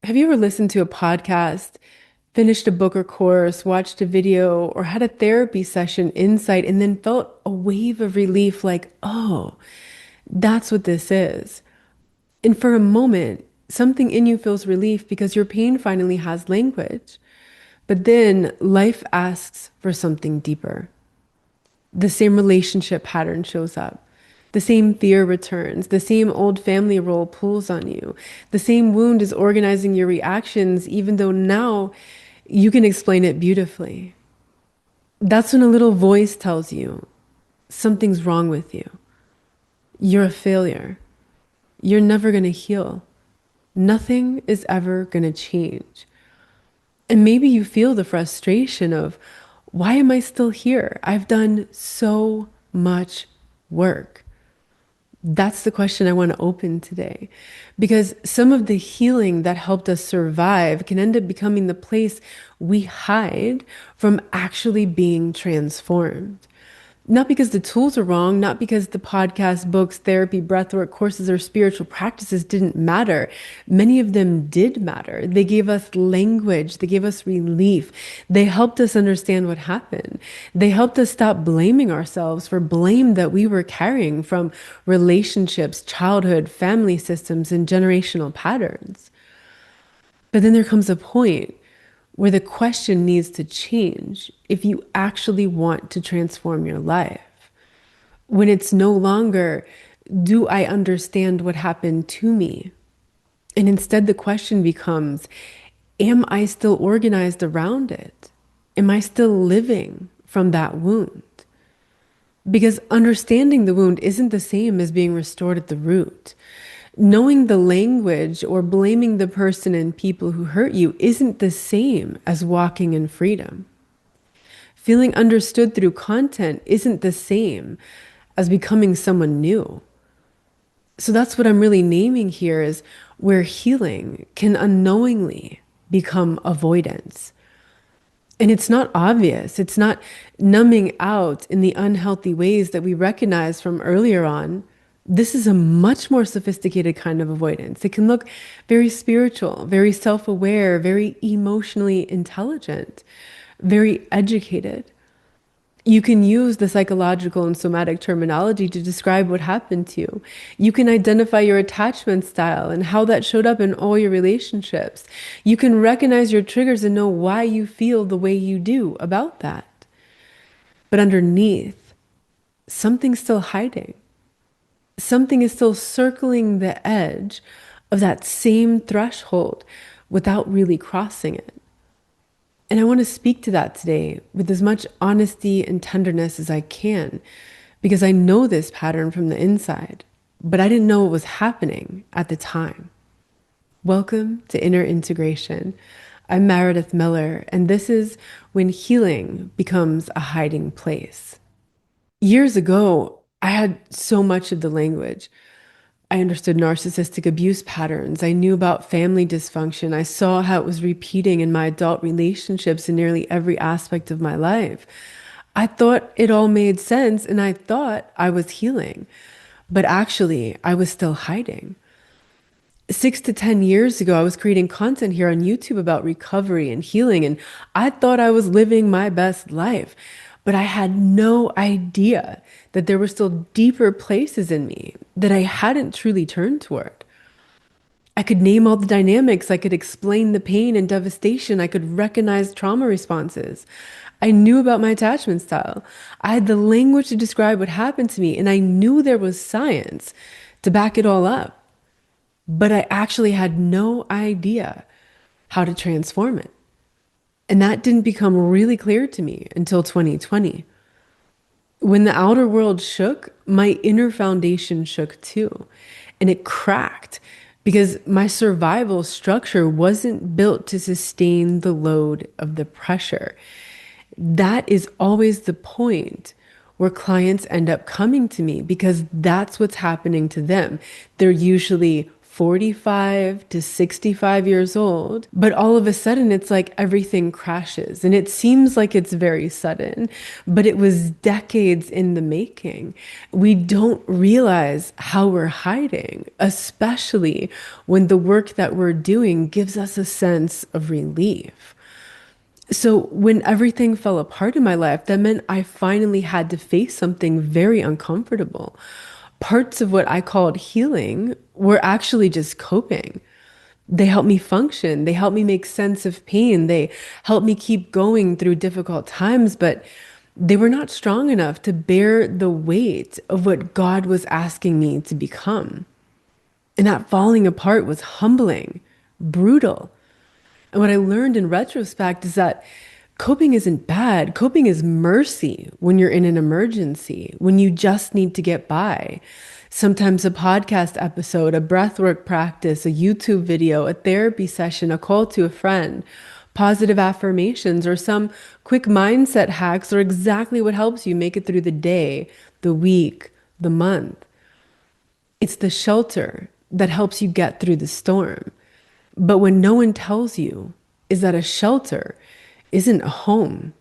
Have you ever listened to a podcast, finished a book or course, watched a video, or had a therapy session insight and then felt a wave of relief like, oh, that's what this is? And for a moment, something in you feels relief because your pain finally has language. But then life asks for something deeper. The same relationship pattern shows up. The same fear returns. The same old family role pulls on you. The same wound is organizing your reactions, even though now you can explain it beautifully. That's when a little voice tells you something's wrong with you. You're a failure. You're never going to heal. Nothing is ever going to change. And maybe you feel the frustration of, why am I still here? I've done so much work. That's the question I want to open today. Because some of the healing that helped us survive can end up becoming the place we hide from actually being transformed. Not because the tools are wrong, not because the podcast, books, therapy, breathwork courses, or spiritual practices didn't matter. Many of them did matter. They gave us language. They gave us relief. They helped us understand what happened. They helped us stop blaming ourselves for blame that we were carrying from relationships, childhood, family systems, and generational patterns. But then there comes a point where the question needs to change if you actually want to transform your life. When it's no longer, do I understand what happened to me? And instead, the question becomes, am I still organized around it? Am I still living from that wound? Because understanding the wound isn't the same as being restored at the root. Knowing the language or blaming the person and people who hurt you isn't the same as walking in freedom. Feeling understood through content isn't the same as becoming someone new. So that's what I'm really naming here is where healing can unknowingly become avoidance. And it's not obvious. It's not numbing out in the unhealthy ways that we recognize from earlier on. This is a much more sophisticated kind of avoidance. It can look very spiritual, very self-aware, very emotionally intelligent, very educated. You can use the psychological and somatic terminology to describe what happened to you. You can identify your attachment style and how that showed up in all your relationships. You can recognize your triggers and know why you feel the way you do about that. But underneath, something's still hiding. Something is still circling the edge of that same threshold without really crossing it. And I want to speak to that today with as much honesty and tenderness as I can, because I know this pattern from the inside, but I didn't know what was happening at the time. Welcome to Inner Integration. I'm Meredith Miller, and this is when healing becomes a hiding place. Years ago, I had so much of the language. I understood narcissistic abuse patterns. I knew about family dysfunction. I saw how it was repeating in my adult relationships in nearly every aspect of my life. I thought it all made sense and I thought I was healing, but actually I was still hiding. 6 to 10 years ago, I was creating content here on YouTube about recovery and healing, and I thought I was living my best life. But I had no idea that there were still deeper places in me that I hadn't truly turned toward. I could name all the dynamics. I could explain the pain and devastation. I could recognize trauma responses. I knew about my attachment style. I had the language to describe what happened to me, and I knew there was science to back it all up. But I actually had no idea how to transform it. And that didn't become really clear to me until 2020. When the outer world shook, my inner foundation shook too. And it cracked because my survival structure wasn't built to sustain the load of the pressure. That is always the point where clients end up coming to me because that's what's happening to them. They're usually 45 to 65 years old, but all of a sudden it's like everything crashes and it seems like it's very sudden, but it was decades in the making. We don't realize how we're hiding, especially when the work that we're doing gives us a sense of relief. So when everything fell apart in my life, that meant I finally had to face something very uncomfortable. Parts of what I called healing were actually just coping. They helped me function. They helped me make sense of pain. They helped me keep going through difficult times, but they were not strong enough to bear the weight of what God was asking me to become. And that falling apart was humbling, brutal. And what I learned in retrospect is that coping isn't bad. Coping is mercy when you're in an emergency, when you just need to get by. Sometimes a podcast episode, a breathwork practice, a YouTube video, a therapy session, a call to a friend, positive affirmations, or some quick mindset hacks are exactly what helps you make it through the day, the week, the month. It's the shelter that helps you get through the storm. But what no one tells you is that a shelter isn't a home.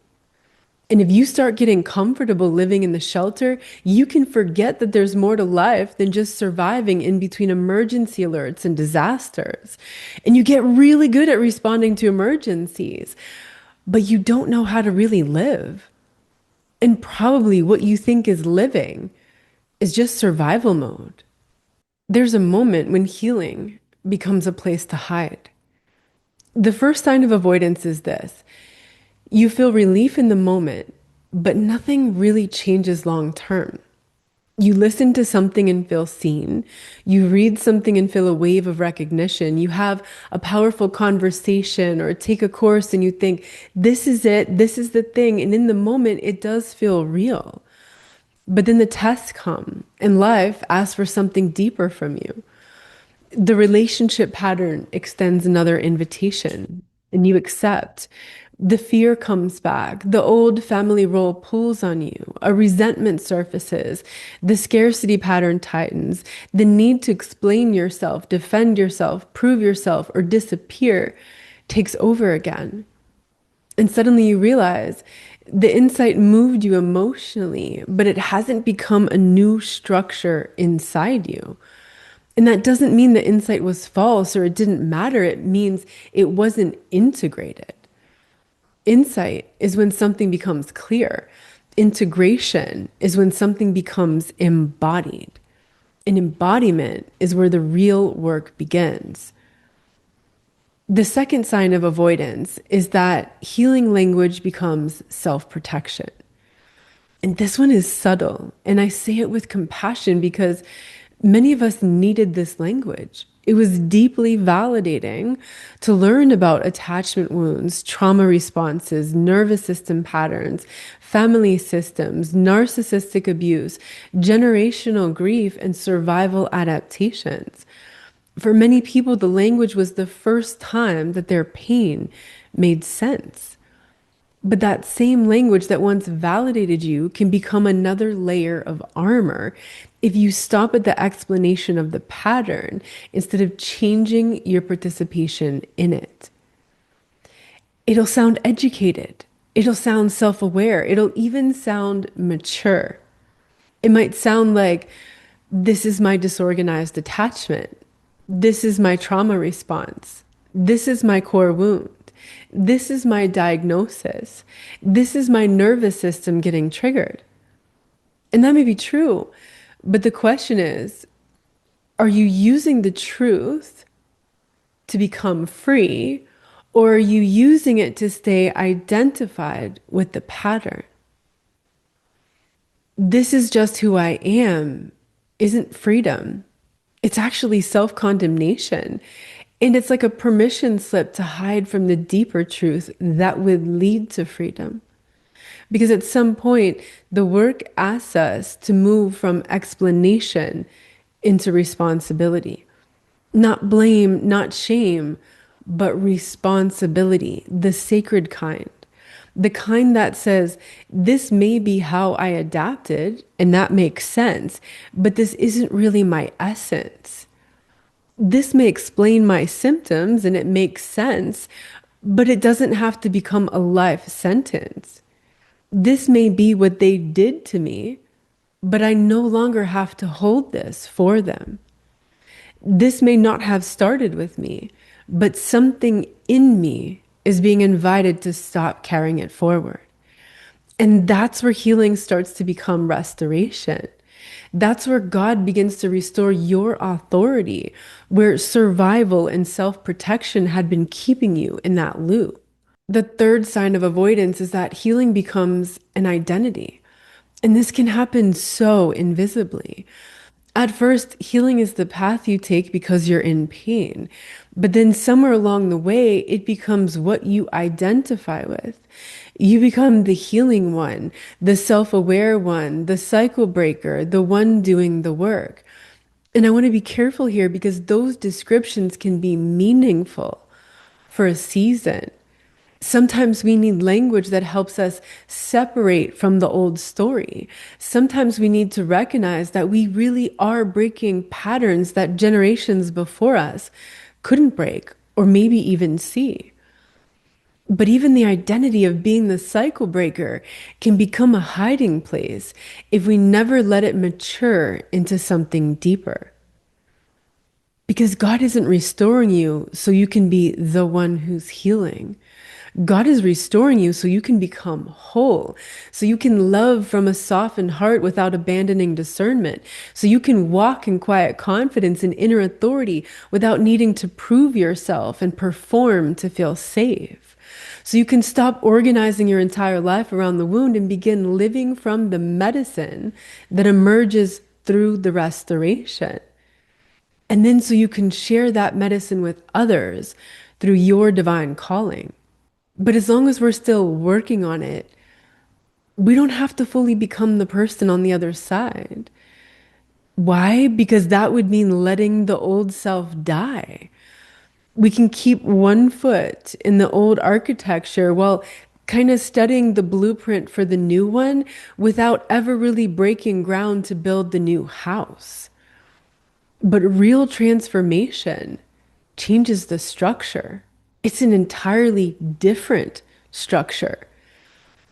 And if you start getting comfortable living in the shelter, you can forget that there's more to life than just surviving in between emergency alerts and disasters. And you get really good at responding to emergencies, but you don't know how to really live. And probably what you think is living is just survival mode. There's a moment when healing becomes a place to hide. The first sign of avoidance is this: you feel relief in the moment, but nothing really changes long term. You listen to something and feel seen. You read something and feel a wave of recognition. You have a powerful conversation or take a course and you think, this is it, this is the thing. And in the moment, it does feel real. But then the tests come and life asks for something deeper from you. The relationship pattern extends another invitation and you accept. The fear comes back. The old family role pulls on you. A resentment surfaces. The scarcity pattern tightens. The need to explain yourself, defend yourself, prove yourself, or disappear takes over again. And suddenly you realize the insight moved you emotionally, but it hasn't become a new structure inside you. And that doesn't mean the insight was false or it didn't matter. It means it wasn't integrated. Insight is when something becomes clear. Integration is when something becomes embodied. And embodiment is where the real work begins. The second sign of avoidance is that healing language becomes self-protection. And this one is subtle. And I say it with compassion because many of us needed this language. It was deeply validating to learn about attachment wounds, trauma responses, nervous system patterns, family systems, narcissistic abuse, generational grief, and survival adaptations. For many people, the language was the first time that their pain made sense. But that same language that once validated you can become another layer of armor if you stop at the explanation of the pattern instead of changing your participation in it. It'll sound educated. It'll sound self-aware. It'll even sound mature. It might sound like, this is my disorganized attachment. This is my trauma response. This is my core wound. This is my diagnosis. This is my nervous system getting triggered. And that may be true, but the question is, are you using the truth to become free, or are you using it to stay identified with the pattern? This is just who I am isn't freedom. It's actually self-condemnation. And it's like a permission slip to hide from the deeper truth that would lead to freedom. Because at some point, the work asks us to move from explanation into responsibility. Not blame, not shame, but responsibility, the sacred kind. The kind that says, this may be how I adapted, and that makes sense, but this isn't really my essence. This may explain my symptoms and it makes sense, but it doesn't have to become a life sentence. This may be what they did to me, but I no longer have to hold this for them. This may not have started with me, but something in me is being invited to stop carrying it forward. And that's where healing starts to become restoration. That's where God begins to restore your authority, where survival and self protection had been keeping you in that loop. The third sign of avoidance is that healing becomes an identity. And this can happen so invisibly. At first, healing is the path you take because you're in pain. But then somewhere along the way, it becomes what you identify with. You become the healing one, the self-aware one, the cycle breaker, the one doing the work. And I want to be careful here because those descriptions can be meaningful for a season. Sometimes we need language that helps us separate from the old story. Sometimes we need to recognize that we really are breaking patterns that generations before us couldn't break or maybe even see. But even the identity of being the cycle breaker can become a hiding place if we never let it mature into something deeper. Because God isn't restoring you so you can be the one who's healing. God is restoring you so you can become whole, so you can love from a softened heart without abandoning discernment, so you can walk in quiet confidence and inner authority without needing to prove yourself and perform to feel safe. So you can stop organizing your entire life around the wound and begin living from the medicine that emerges through the restoration. And then so you can share that medicine with others through your divine calling. But as long as we're still working on it, we don't have to fully become the person on the other side. Why? Because that would mean letting the old self die. We can keep one foot in the old architecture while kind of studying the blueprint for the new one without ever really breaking ground to build the new house. But real transformation changes the structure. It's an entirely different structure.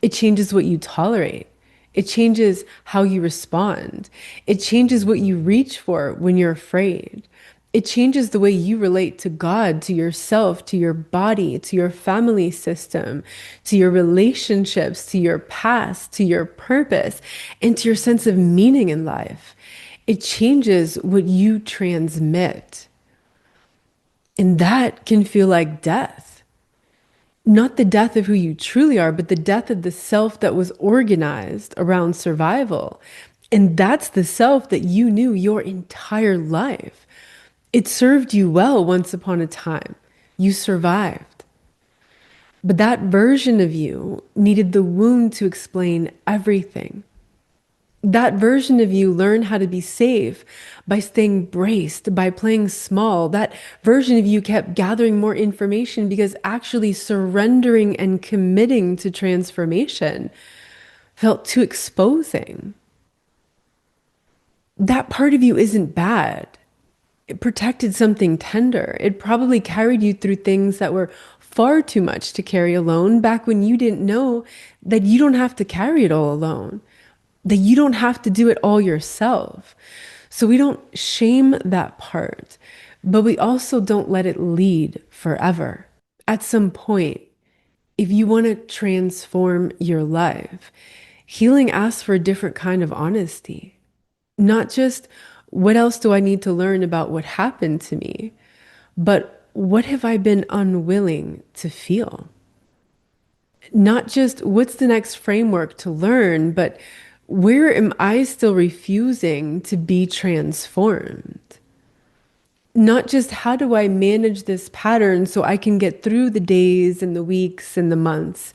It changes what you tolerate. It changes how you respond. It changes what you reach for when you're afraid. It changes the way you relate to God, to yourself, to your body, to your family system, to your relationships, to your past, to your purpose, and to your sense of meaning in life. It changes what you transmit. And that can feel like death. Not the death of who you truly are, but the death of the self that was organized around survival. And that's the self that you knew your entire life. It served you well once upon a time. You survived. But that version of you needed the wound to explain everything. That version of you learned how to be safe by staying braced, by playing small. That version of you kept gathering more information because actually surrendering and committing to transformation felt too exposing. That part of you isn't bad. It protected something tender. It probably carried you through things that were far too much to carry alone back when you didn't know that you don't have to carry it all alone, that you don't have to do it all yourself. So we don't shame that part, but we also don't let it lead forever. At some point, if you want to transform your life, healing asks for a different kind of honesty. Not just what else do I need to learn about what happened to me, but what have I been unwilling to feel? Not just what's the next framework to learn, but where am I still refusing to be transformed? Not just how do I manage this pattern so I can get through the days and the weeks and the months,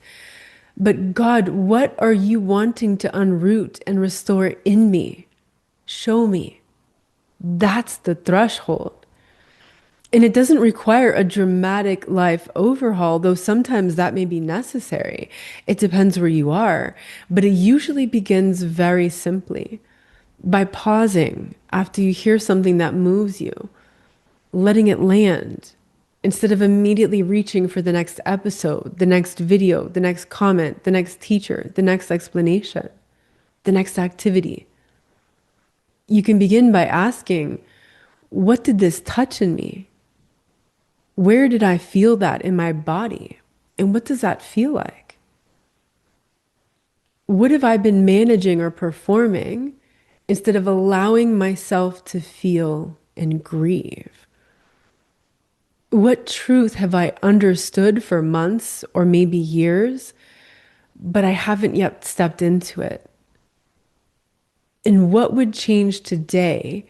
but God, what are you wanting to unroot and restore in me? Show me. That's the threshold. And it doesn't require a dramatic life overhaul, though sometimes that may be necessary. It depends where you are. But it usually begins very simply by pausing after you hear something that moves you, letting it land instead of immediately reaching for the next episode, the next video, the next comment, the next teacher, the next explanation, the next activity. You can begin by asking, what did this touch in me? Where did I feel that in my body? And what does that feel like? What have I been managing or performing instead of allowing myself to feel and grieve? What truth have I understood for months or maybe years, but I haven't yet stepped into it? And what would change today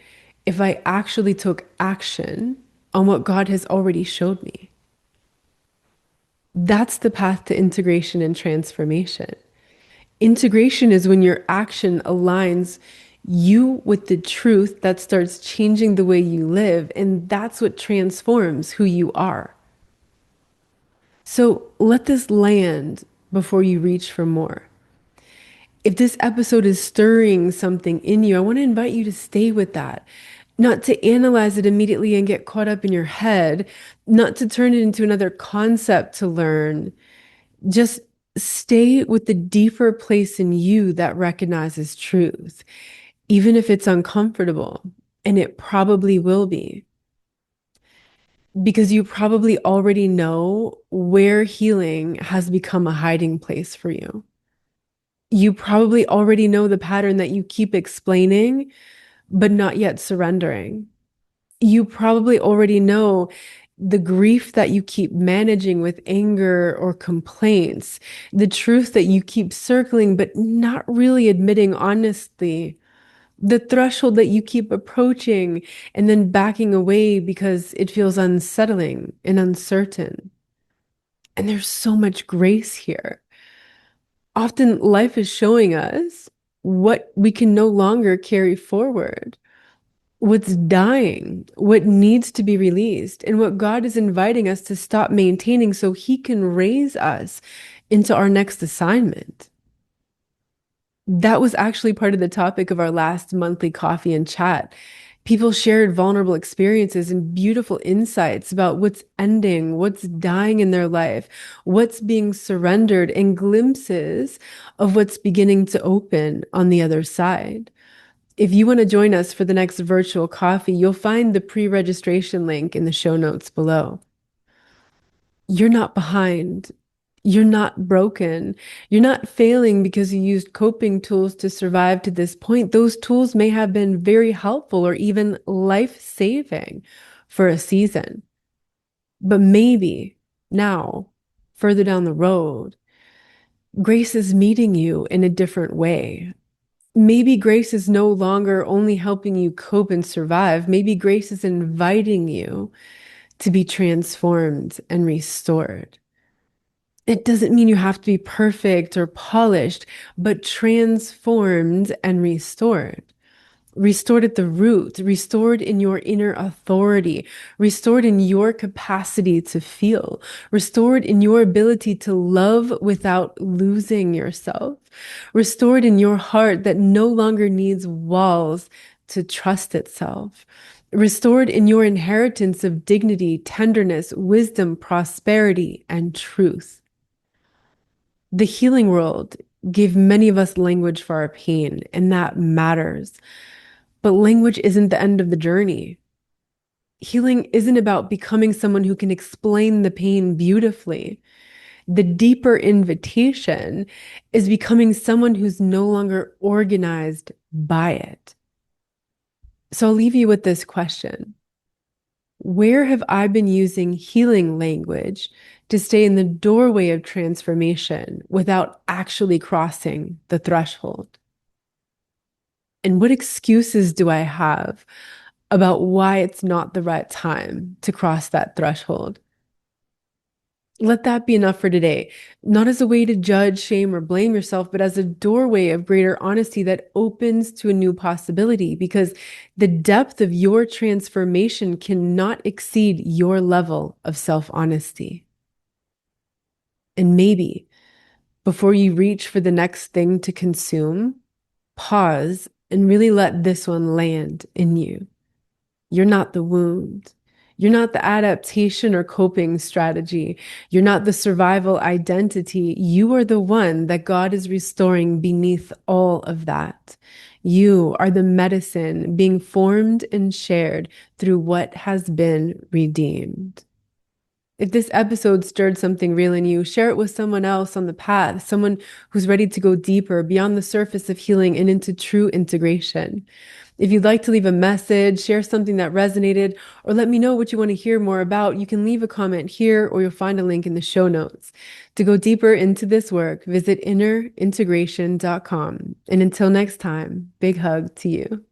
if I actually took action on what God has already showed me? That's the path to integration and transformation. Integration is when your action aligns you with the truth that starts changing the way you live, and that's what transforms who you are. So let this land before you reach for more. If this episode is stirring something in you, I want to invite you to stay with that. Not to analyze it immediately and get caught up in your head, not to turn it into another concept to learn. Just stay with the deeper place in you that recognizes truth, even if it's uncomfortable, and it probably will be, because you probably already know where healing has become a hiding place for you. You probably already know the pattern that you keep explaining, but not yet surrendering. You probably already know the grief that you keep managing with anger or complaints, the truth that you keep circling, but not really admitting honestly, the threshold that you keep approaching and then backing away because it feels unsettling and uncertain. And there's so much grace here. Often life is showing us what we can no longer carry forward, what's dying, what needs to be released, and what God is inviting us to stop maintaining so He can raise us into our next assignment. That was actually part of the topic of our last monthly coffee and chat. People shared vulnerable experiences and beautiful insights about what's ending, what's dying in their life, what's being surrendered, and glimpses of what's beginning to open on the other side. If you want to join us for the next virtual coffee, you'll find the pre-registration link in the show notes below. You're not behind. You're not broken. You're not failing because you used coping tools to survive to this point. Those tools may have been very helpful or even life-saving for a season. But maybe now, further down the road, grace is meeting you in a different way. Maybe grace is no longer only helping you cope and survive. Maybe grace is inviting you to be transformed and restored. It doesn't mean you have to be perfect or polished, but transformed and restored. Restored at the root, restored in your inner authority, restored in your capacity to feel, restored in your ability to love without losing yourself, restored in your heart that no longer needs walls to trust itself, restored in your inheritance of dignity, tenderness, wisdom, prosperity, and truth. The healing world gave many of us language for our pain, and that matters. But language isn't the end of the journey. Healing isn't about becoming someone who can explain the pain beautifully. The deeper invitation is becoming someone who's no longer organized by it. So I'll leave you with this question. Where have I been using healing language to stay in the doorway of transformation without actually crossing the threshold? And what excuses do I have about why it's not the right time to cross that threshold? Let that be enough for today, not as a way to judge, shame, or blame yourself, but as a doorway of greater honesty that opens to a new possibility, because the depth of your transformation cannot exceed your level of self-honesty. And maybe before you reach for the next thing to consume, pause and really let this one land in you. You're not the wound. You're not the adaptation or coping strategy. You're not the survival identity. You are the one that God is restoring beneath all of that. You are the medicine being formed and shared through what has been redeemed. If this episode stirred something real in you, share it with someone else on the path, someone who's ready to go deeper beyond the surface of healing and into true integration. If you'd like to leave a message, share something that resonated, or let me know what you want to hear more about, you can leave a comment here or you'll find a link in the show notes. To go deeper into this work, visit innerintegration.com. And until next time, big hug to you.